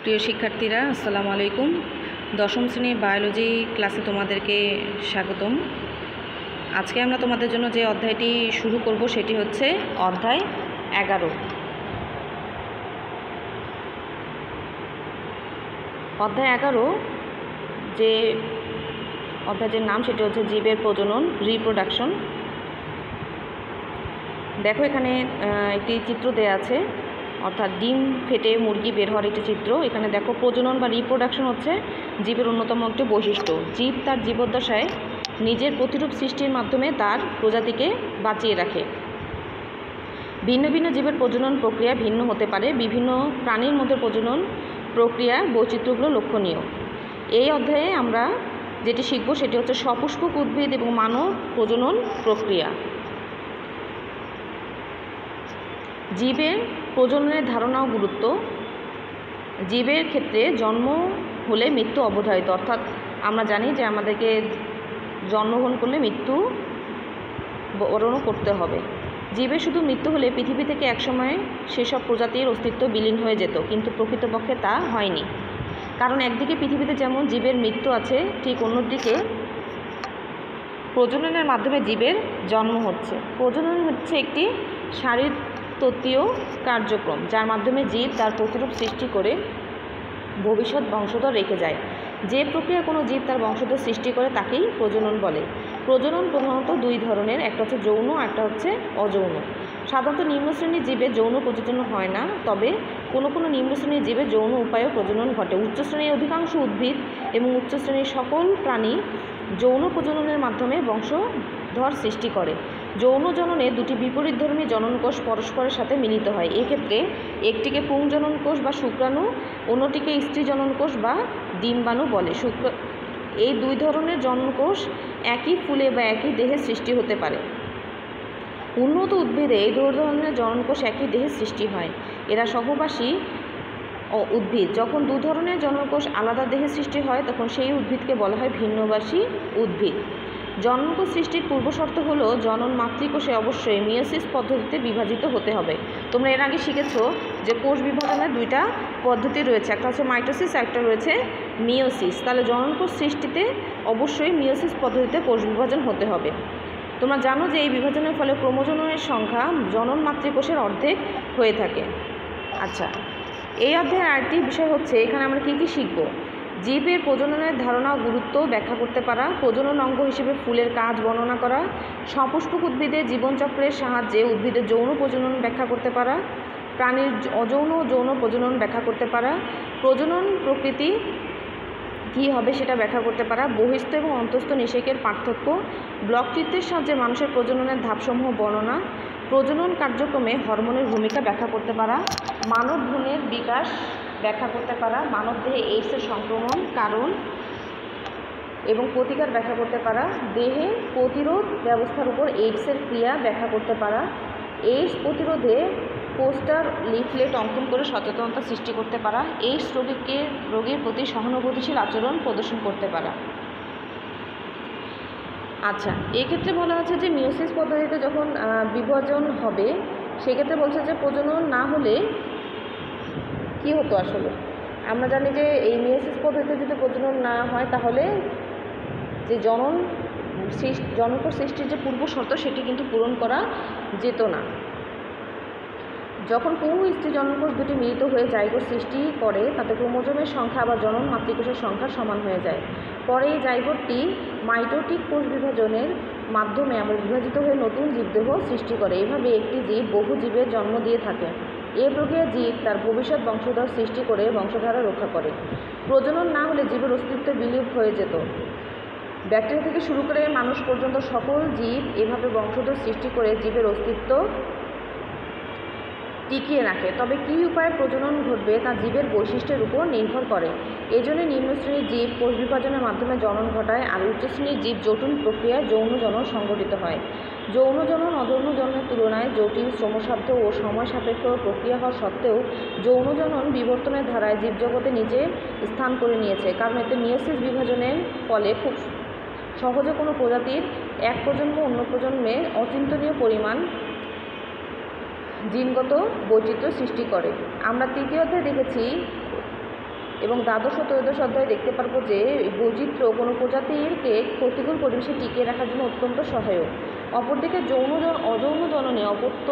প্রিয় শিক্ষার্থীরা, আসসালামু আলাইকুম। দশম শ্রেণীর বায়োলজি ক্লাসে তোমাদেরকে স্বাগতম। আজকে আমরা তোমাদের জন্য যে অধ্যায়টি শুরু করব সেটি হচ্ছে অধ্যায় 11। অধ্যায় 11 যে অধ্যায়ের নাম সেটি হচ্ছে জীবের প্রজনন, রিপ্রোডাকশন। দেখো, এখানে একটি চিত্র দেয়া আছে, অর্থাৎ ডিম ফেটে মুরগি বের হওয়ার একটি চিত্র। এখানে দেখো, প্রজনন বা রিপ্রোডাকশন হচ্ছে জীবের অন্যতম একটি বৈশিষ্ট্য। জীব তার জীবদ্দশায় নিজের প্রতিরূপ সৃষ্টির মাধ্যমে তার প্রজাতিকে বাঁচিয়ে রাখে। ভিন্ন ভিন্ন জীবের প্রজনন প্রক্রিয়া ভিন্ন হতে পারে। বিভিন্ন প্রাণীর মধ্যে প্রজনন প্রক্রিয়ার বৈচিত্র্যগুলো লক্ষণীয়। এই অধ্যায়ে আমরা যেটি শিখব সেটি হচ্ছে সপুষ্পক উদ্ভিদ এবং মানব প্রজনন প্রক্রিয়া। জীবের প্রজননের ধারণা ও গুরুত্ব। জীবের ক্ষেত্রে জন্ম হলে মৃত্যু অবধারিত, অর্থাৎ আমরা জানি যে আমাদেরকে জন্মগ্রহণ করলে মৃত্যু বরণও করতে হবে। জীবের শুধু মৃত্যু হলে পৃথিবী থেকে একসময় সেসব প্রজাতির অস্তিত্ব বিলীন হয়ে যেত, কিন্তু প্রকৃতপক্ষে তা হয়নি। কারণ একদিকে পৃথিবীতে যেমন জীবের মৃত্যু আছে, ঠিক অন্যদিকে প্রজননের মাধ্যমে জীবের জন্ম হচ্ছে। প্রজনন হচ্ছে একটি শারীরতত্ত্বীয় কার্যক্রম, যার মাধ্যমে জীব তার প্রতিরূপ সৃষ্টি করে ভবিষ্যৎ বংশধর রেখে যায়। যে প্রক্রিয়া কোনো জীব তার বংশধর সৃষ্টি করে তাকেই প্রজনন বলে। প্রজনন প্রধানত দুই ধরনের, একটা হচ্ছে যৌন, একটা হচ্ছে অযৌন। সাধারণত নিম্নশ্রেণীর জীবে যৌন প্রজনন হয় না, তবে কোনো কোনো নিম্নশ্রেণীর জীবে যৌন উপায়েও প্রজনন ঘটে। উচ্চশ্রেণীর অধিকাংশ উদ্ভিদ এবং উচ্চশ্রেণীর সকল প্রাণী যৌন প্রজননের মাধ্যমে বংশধর সৃষ্টি করে। যৌন জননে দুটি বিপরীতধর্মী জননকোষ পরস্পরের সাথে মিলিত হয়। এক্ষেত্রে একটিকে পুংজননকোষ বা শুক্রাণু, অন্যটিকে স্ত্রী জননকোষ বা ডিম্বাণু বলে। এই দুই ধরনের জননকোষ একই ফুলে বা একই দেহে সৃষ্টি হতে পারে। উন্নত উদ্ভিদে এই দুই ধরনের জননকোষ একই দেহে সৃষ্টি হয়। এরা সহবাসী উদ্ভিদ। যখন দু ধরনের জননকোষ আলাদা দেহে সৃষ্টি হয়, তখন সেই উদ্ভিদকে বলা হয় ভিন্নবাসী উদ্ভিদ। জননকোষ সৃষ্টির পূর্বশর্ত হলো জনন মাতৃকোষে অবশ্যই মিয়োসিস পদ্ধতিতে বিভাজিত হতে হবে। তোমরা এর আগে শিখেছো যে কোষ বিভাজনের দুইটা পদ্ধতি রয়েছে, একটা হচ্ছে মাইটোসিস, একটা রয়েছে মিয়োসিস। তাহলে জননকোষ সৃষ্টিতে অবশ্যই মিয়োসিস পদ্ধতিতে কোষ বিভাজন হতে হবে। তোমরা জানো যে এই বিভাজনের ফলে ক্রোমোজোমের সংখ্যা জনন মাতৃকোষের অর্ধেক হয়ে থাকে। আচ্ছা, এই অধ্যায়ের আরেকটি বিষয় হচ্ছে, এখানে আমরা কী কী শিখব। জীবের প্রজননের ধারণা ও গুরুত্ব ব্যাখ্যা করতে পারা, প্রজনন অঙ্গ হিসেবে ফুলের কাজ বর্ণনা করা, সপুষ্পক উদ্ভিদের জীবনচক্রের সাহায্যে উদ্ভিদের যৌন প্রজনন ব্যাখ্যা করতে পারা, প্রাণীর অযৌন ও যৌন প্রজনন ব্যাখ্যা করতে পারা, প্রজনন প্রকৃতি কী হবে সেটা ব্যাখ্যা করতে পারা, বহিস্থ এবং অন্তস্থ নিষেকের পার্থক্য, ব্লক চিত্রের সাহায্যে মানুষের প্রজননের ধাপসমূহ বর্ণনা, প্রজনন কার্যক্রমে হরমোনের ভূমিকা ব্যাখ্যা করতে পারা, মানব ভ্রূণের বিকাশ ব্যাখ্যা করতে পারা, মানবদেহে এইডসের সংক্রমণ কারণ এবং প্রতিকার ব্যাখ্যা করতে পারা, দেহে প্রতিরোধ ব্যবস্থার উপর এইডসের ক্রিয়া ব্যাখ্যা করতে পারা, এইডস প্রতিরোধে পোস্টার লিফলেট অঙ্কন করে সচেতনতা সৃষ্টি করতে পারা, এইডস রোগীর প্রতি সহানুভূতিশীল আচরণ প্রদর্শন করতে পারা। আচ্ছা, এক্ষেত্রে বলা হচ্ছে যে মিয়োসিস পদ্ধতিতে যখন বিভাজন হবে, সেক্ষেত্রে বলছে যে প্রজনন না হলে কী হতো। আসলে আমরা জানি যে এই মিয়োসিস পদ্ধতিতে যদি প্রজনন না হয়, তাহলে যে জননকোষ সৃষ্টির যে পূর্ব শর্ত সেটি কিন্তু পূরণ করা যেত না। যখন পুং স্ত্রী জননকোষ দুটি মিলিত হয়ে জাইগোট সৃষ্টি করে, তাতে ক্রোমোজোমের সংখ্যা বা জনন মাতৃকোষের সংখ্যা সমান হয়ে যায়। পরে এই জাইগোটটি মাইটোটিক কোষ বিভাজনের মাধ্যমে আবার বিভাজিত হয়ে নতুন জীবদেহ সৃষ্টি করে। এভাবে একটি জীব বহু জীবের জন্ম দিয়ে থাকে। এই প্রক্রিয়া জীব তার ভবিষ্যৎ বংশধর সৃষ্টি করে বংশধারা রক্ষা করে। প্রজনন না হলে জীবের অস্তিত্ব বিলুপ্ত হয়ে যেত। ব্যাকটেরিয়া থেকে শুরু করে মানুষ পর্যন্ত সকল জীব এভাবে বংশধর সৃষ্টি করে জীবের অস্তিত্ব টিকিয়ে রাখে। তবে কী উপায়ে প্রজনন ঘটবে তা জীবের বৈশিষ্ট্যের উপর নির্ভর করে। এজন্য নিম্নশ্রেণীর জীব কোষ বিভাজনের মাধ্যমে জনন ঘটায়, আর উচ্চশ্রেণীর জীব জটিল প্রক্রিয়ায় যৌন জনন সংঘটিত হয়। যৌন জনন অযৌন জননের তুলনায় জটিল, শ্রমসাধ্য ও সময় সাপেক্ষ প্রক্রিয়া হওয়া সত্ত্বেও যৌন জনন বিবর্তনের ধারায় জীবজগতে নিজের স্থান করে নিয়েছে, কারণ এতে মিয়োসিস বিভাজনের ফলে খুব সহজে কোনো প্রজাতির এক প্রজন্ম অন্য প্রজন্মে অচিন্তনীয় পরিমাণ জিনগত বৈচিত্র্য সৃষ্টি করে। আমরা তৃতীয় অধ্যায়ে দেখেছি এবং দ্বাদশ ও ত্রয়োদশ অধ্যায়ে দেখতে পারবো যে বৈচিত্র্য কোনো প্রজাতিকে প্রতিকূল পরিবেশে টিকিয়ে রাখার জন্য অত্যন্ত সহায়ক। অপরদিকে অযৌন জননে অপত্য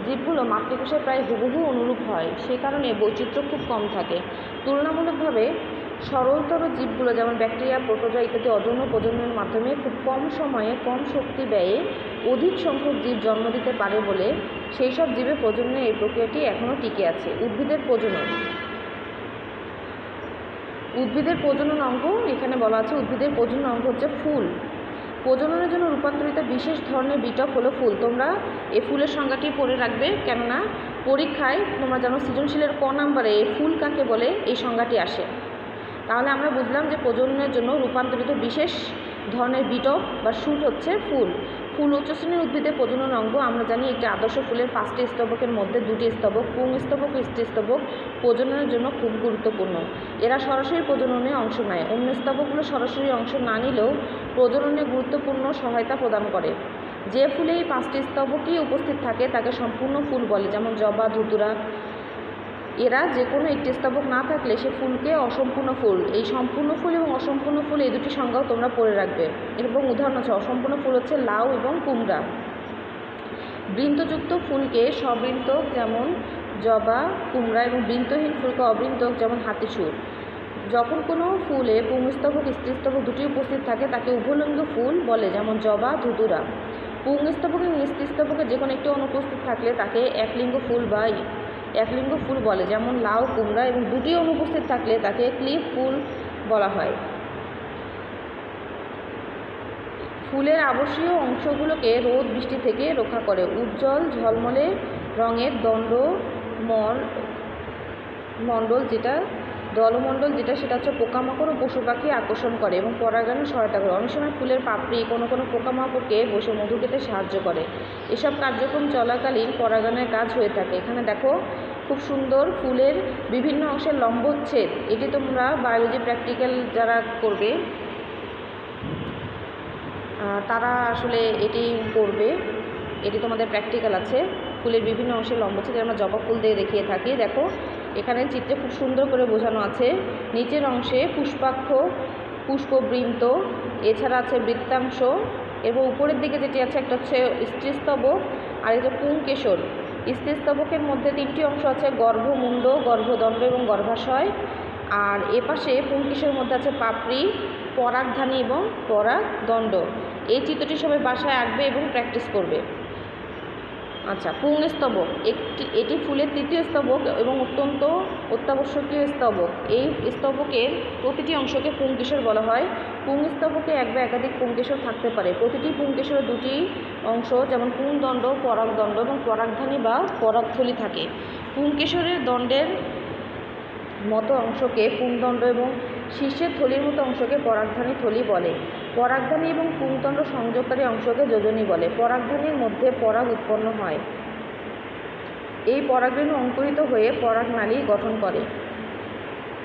জীবগুলো মাতৃকোষে প্রায় হুবহু অনুরূপ হয়, সে কারণে বৈচিত্র্য খুব কম থাকে। তুলনামূলকভাবে সরলতর জীবগুলো যেমন ব্যাকটেরিয়া, প্রোটোজোয়া ইত্যাদি অযৌন প্রজননের মাধ্যমে খুব কম সময়ে কম শক্তি ব্যয়ে অধিক সংখ্যক জীব জন্ম দিতে পারে বলে সেই সব জীবের প্রজননের এই প্রক্রিয়াটি এখনও টিকে আছে। উদ্ভিদের প্রজনন অঙ্গ এখানে বলা আছে। উদ্ভিদের প্রজনন অঙ্গ হচ্ছে ফুল। প্রজননের জন্য রূপান্তরিত বিশেষ ধরনের বিটপ হলো ফুল। তোমরা এই ফুলের সংজ্ঞাটি পড়ে রাখবে, কেননা পরীক্ষায় তোমরা জানো সৃজনশীলের ক নাম্বারে এই ফুল কাকে বলে এই সংজ্ঞাটি আসে। তাহলে আমরা বুঝলাম যে প্রজননের জন্য রূপান্তরিত বিশেষ ধরনের বিটপ বা শুট হচ্ছে ফুল। ফুল উচ্চশ্রেণীর উদ্ভিদের প্রজনন অঙ্গ। আমরা জানি একটি আদর্শ ফুলের 5টি স্তবকের মধ্যে 2টি স্তবক, পুংস্তবক ও স্ত্রীস্তবক প্রজননের জন্য খুব গুরুত্বপূর্ণ। এরা সরাসরি প্রজননে অংশ নেয়। অন্য স্তবকগুলো সরাসরি অংশ না নিলেও প্রজননে গুরুত্বপূর্ণ সহায়তা প্রদান করে। যে ফুলে এই 5টি স্তবকই উপস্থিত থাকে তাকে সম্পূর্ণ ফুল বলে, যেমন জবা, ধুতুরা। এরা যে কোনো একটি স্তবক না থাকলে সে ফুলকে অসম্পূর্ণ ফুল। এই সম্পূর্ণ ফুল এবং অসম্পূর্ণ ফুল এই দুটি সংজ্ঞাও তোমরা পড়ে রাখবে। এবং উদাহরণ আছে, অসম্পূর্ণ ফুল হচ্ছে লাউ এবং কুমড়া। বৃন্তযুক্ত ফুলকে সবৃন্তক যেমন জবা, কুমড়া, এবং বৃন্তহীন ফুলকে অবৃন্তক যেমন হাতিসুর। যখন কোনো ফুলে পুংস্তবক, স্ত্রীস্তবক দুটি উপস্থিত থাকে তাকে উভয়লিঙ্গ ফুল বলে, যেমন জবা, ধুতুরা। পুংস্তবক এবং স্ত্রীস্তবকে যে কোনো একটি অনুপস্থিত থাকলে তাকে একলিঙ্গ ফুল বা একলিঙ্গ ফুল বলে, যেমন লাউ, কুমড়া, এবং দুটি অনুপস্থিত থাকলে তাকে ক্লিপ ফুল বলা হয়। ফুলের আবশ্যীয় অংশগুলোকে রোদ বৃষ্টি থেকে রক্ষা করে। উজ্জ্বল ঝলমলে রঙের দলমণ্ডল যেটা সেটা হচ্ছে পোকামাকড় ও পশু পাখি আকর্ষণ করে এবং পরাগায়নে সহায়তা করে। অনেক সময় ফুলের পাপড়ি কোনো পোকামাকড়কে বসে মধু খেতে সাহায্য করে। এসব কার্যক্রম চলাকালীন পরাগায়নের কাজ হয়ে থাকে। এখানে দেখো খুব সুন্দর ফুলের বিভিন্ন অংশের লম্বচ্ছেদ। এটি তোমরা বায়োলজি প্র্যাকটিক্যাল যারা করবে তারা আসলে এটি করবে। এটি তোমাদের প্র্যাকটিক্যাল আছে। ফুলের বিভিন্ন অংশের লম্বচ্ছেদ আমরা জবা ফুল দিয়ে দেখিয়ে থাকি। দেখো এখানে চিত্রে খুব সুন্দর করে বোঝানো আছে। নিচের অংশে পুষ্পাক্ষ, পুষ্পবৃন্ত, এছাড়া আছে বৃত্তাংশ, এবং উপরের দিকে যেটি আছে একটা হচ্ছে স্ত্রীস্তবক আর এটা পুংকেশর। স্ত্রীস্তবকের মধ্যে 3টি অংশ আছে, গর্ভমুণ্ড, গর্ভদণ্ড এবং গর্ভাশয়। আর এপাশে পুংকেশরের মধ্যে আছে পাপড়ি, পরাগধানী এবং পরাগদণ্ড। এই চিত্রটি সবাই বাসায় আঁকবে এবং প্র্যাকটিস করবে। আচ্ছা, পুংস্তবক এটি ফুলের 3য় স্তবক এবং অত্যন্ত অত্যাবশ্যকীয় স্তবক। এই স্তবকের প্রতিটি অংশকে পুংকেশর বলা হয়। পুংস্তবকে এক বা একাধিক পুংকেশর থাকতে পারে। প্রতিটি পুংকেশরে 2টি অংশ যেমন পুংদণ্ড, পরাগদণ্ড এবং পরাগধানী বা পরাগথলি থাকে। পুংকেশরের দণ্ডের মতো অংশকে পুংদণ্ড এবং শীর্ষের থলির মতো অংশকে পরাগধানী থলি বলে। পরাগধানী এবং পুংদণ্ড সংযোগকারী অংশকে যোজনী বলে। পরাগধানীর মধ্যে পরাগ উৎপন্ন হয়। এই পরাগরেণু অঙ্কুরিত হয়ে পরাগনালী গঠন করে।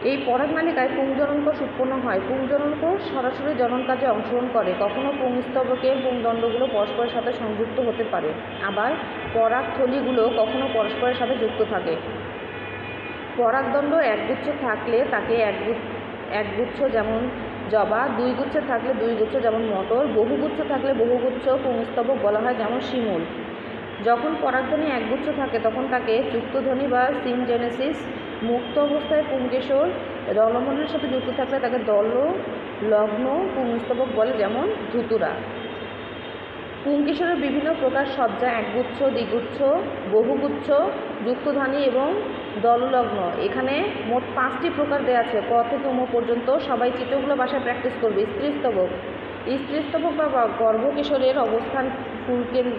এই পরাগনালিকায় পুংজননকোষ উৎপন্ন হয়। পুংজননকোষ সরাসরি জনন কাজে অংশগ্রহণ করে। কখনও পুংস্তবকের পুংদণ্ডগুলো পরস্পরের সাথে সংযুক্ত হতে পারে, আবার পরাগথলিগুলো কখনও পরস্পরের সাথে যুক্ত থাকে। পরাগদণ্ড একগুচ্ছ থাকলে তাকে একগুচ্ছ যেমন জবা, 2 গুচ্ছ থাকলে 2 গুচ্ছ যেমন মটর, বহুগুচ্ছ থাকলে বহুগুচ্ছ পুংস্তবক বলা হয়, যেমন শিমুল। যখন পরাগধানী একগুচ্ছ থাকে তখন তাকে যুক্তধ্বনি বা সিমজেনেসিস। মুক্ত অবস্থায় পুংকেশর দলমণ্ডলের সাথে যুক্ত থাকলে তাকে দললগ্ন পুংস্তবক বলে, যেমন ধুতুরা। পুংকেশরের বিভিন্ন প্রকার সজ্জা একগুচ্ছ, দ্বিগুচ্ছ, বহুগুচ্ছ, যুক্তধানী এবং দললগ্ন। এখানে মোট 5টি প্রকার দেওয়া আছে, ক থেকে ম পর্যন্ত। সবাই চিত্রগুলো বাসায় প্র্যাকটিস করবে। স্ত্রীস্তবক বা গর্ভকেশরের অবস্থান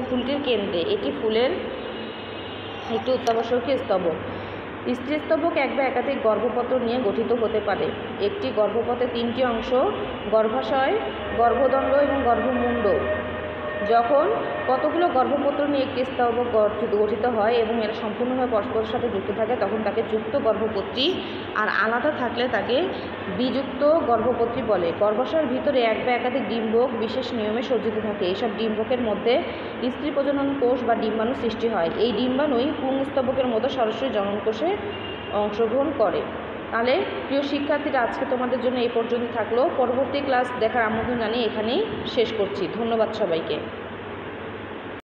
ফুলটির কেন্দ্রে। এটি ফুলের একটি অত্যাবশ্যকীয় স্তবক। স্ত্রীস্তবক এক বা একাধিক গর্ভপত্র নিয়ে গঠিত হতে পারে। একটি গর্ভপত্রের 3টি অংশ, গর্ভাশয়, গর্ভদণ্ড এবং গর্ভমুণ্ড। যখন কতগুলো গর্ভপত্র নিয়ে একটি স্তবক গঠিত হয় এবং এরা সম্পূর্ণভাবে পরস্পরের সাথে যুক্ত থাকে তখন তাকে যুক্ত গর্ভপত্রী, আর আলাদা থাকলে তাকে বিযুক্ত গর্ভপত্রী বলে। গর্ভাশয়ের ভিতরে এক বা একাধিক ডিম্বক বিশেষ নিয়মে সজ্জিত থাকে। এইসব ডিম্বকের মধ্যে স্ত্রী প্রজনন কোষ বা ডিম্বাণু সৃষ্টি হয়। এই ডিম্বাণুই পুংস্তবকের মতো সরাসরি জননকোষে অংশগ্রহণ করে। তাহলে প্রিয় শিক্ষার্থীরা, আজকে তোমাদের জন্য এই পর্যন্ত থাকলো। পরবর্তী ক্লাস দেখার আমন্ত্রণ জানিয়ে এখানেই শেষ করছি। ধন্যবাদ সবাইকে।